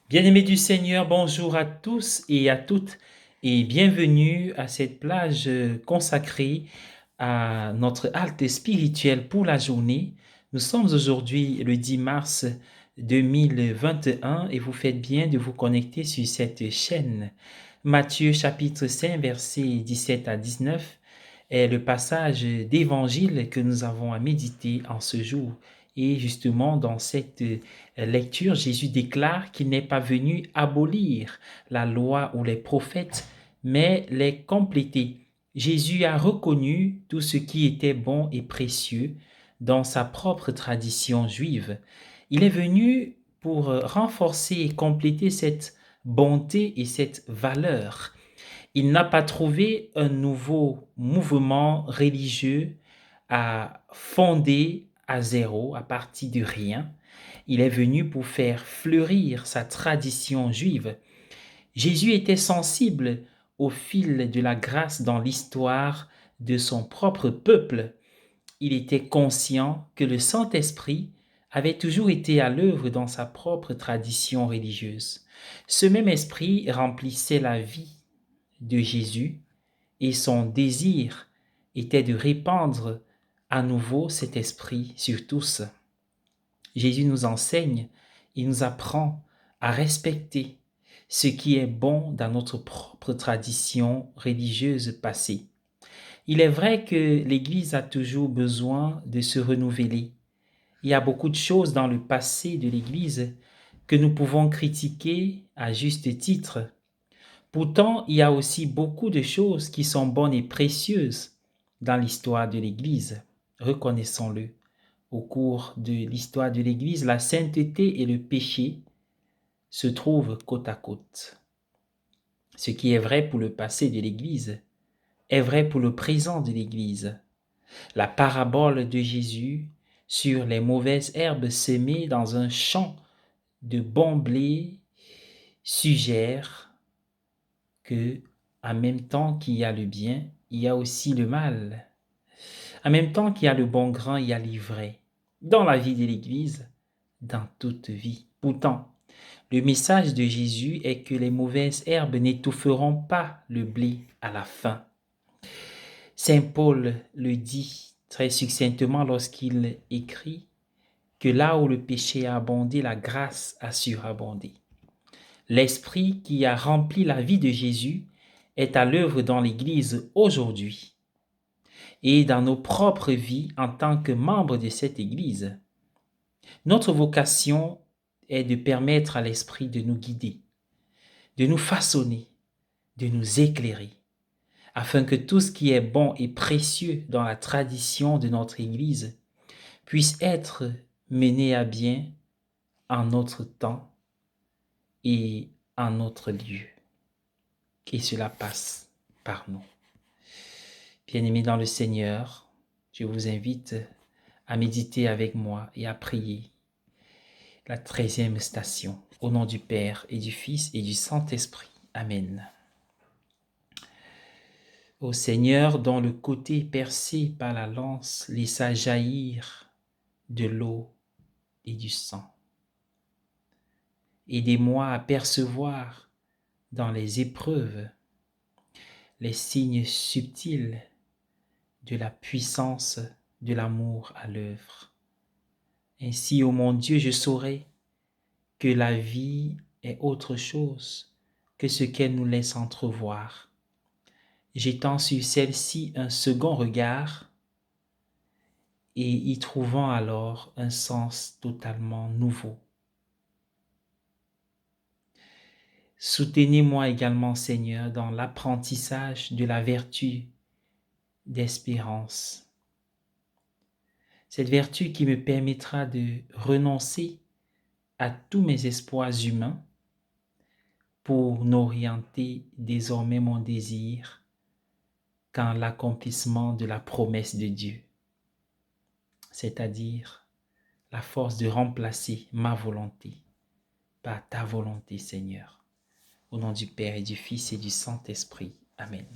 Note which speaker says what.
Speaker 1: Bien-aimés du Seigneur, bonjour à tous et à toutes et bienvenue à cette plage consacrée à notre halte spirituelle pour la journée. Nous sommes aujourd'hui le 10 mars 2021 et vous faites bien de vous connecter sur cette chaîne. Matthieu chapitre 5 versets 17 à 19 est le passage d'évangile que nous avons à méditer en ce jour. Et justement, dans cette lecture, Jésus déclare qu'il n'est pas venu abolir la loi ou les prophètes, mais les compléter. Jésus a reconnu tout ce qui était bon et précieux dans sa propre tradition juive. Il est venu pour renforcer et compléter cette bonté et cette valeur. Il n'a pas trouvé un nouveau mouvement religieux à fonder à zéro, à partir de rien. Il est venu pour faire fleurir sa tradition juive. Jésus était sensible au fil de la grâce dans l'histoire de son propre peuple. Il était conscient que le Saint-Esprit avait toujours été à l'œuvre dans sa propre tradition religieuse. Ce même esprit remplissait la vie de Jésus et son désir était de répandre à nouveau cet esprit sur tous. Jésus nous enseigne, il nous apprend à respecter ce qui est bon dans notre propre tradition religieuse passée. Il est vrai que l'Église a toujours besoin de se renouveler. Il y a beaucoup de choses dans le passé de l'Église que nous pouvons critiquer à juste titre. Pourtant, il y a aussi beaucoup de choses qui sont bonnes et précieuses dans l'histoire de l'Église. Reconnaissons-le. Au cours de l'histoire de l'Église, la sainteté et le péché se trouvent côte à côte. Ce qui est vrai pour le passé de l'Église est vrai pour le présent de l'Église. La parabole de Jésus sur les mauvaises herbes semées dans un champ de bon blé suggère que, en même temps qu'il y a le bien, il y a aussi le mal. En même temps qu'il y a le bon grain, il y a l'ivraie. Dans la vie de l'Église, dans toute vie. Pourtant, le message de Jésus est que les mauvaises herbes n'étoufferont pas le blé à la fin. Saint Paul le dit très succinctement lorsqu'il écrit que là où le péché a abondé, la grâce a surabondé. L'esprit qui a rempli la vie de Jésus est à l'œuvre dans l'Église aujourd'hui et dans nos propres vies en tant que membres de cette Église. Notre vocation est de permettre à l'Esprit de nous guider, de nous façonner, de nous éclairer, afin que tout ce qui est bon et précieux dans la tradition de notre Église puisse être mené à bien en notre temps et en notre lieu. Et cela passe par nous. Bien-aimés dans le Seigneur, je vous invite à méditer avec moi et à prier la 13e station. Au nom du Père et du Fils et du Saint-Esprit. Amen. Ô Seigneur, dont le côté percé par la lance laissa jaillir de l'eau et du sang. Aidez-moi à percevoir dans les épreuves les signes subtils de la puissance de l'amour à l'œuvre. Ainsi, ô mon Dieu, je saurai que la vie est autre chose que ce qu'elle nous laisse entrevoir. Jetant sur celle-ci un second regard et y trouvant alors un sens totalement nouveau. Soutenez-moi également, Seigneur, dans l'apprentissage de la vertu d'espérance. Cette vertu qui me permettra de renoncer à tous mes espoirs humains pour n'orienter désormais mon désir qu'en l'accomplissement de la promesse de Dieu, c'est-à-dire la force de remplacer ma volonté par ta volonté, Seigneur. Au nom du Père et du Fils et du Saint-Esprit. Amen.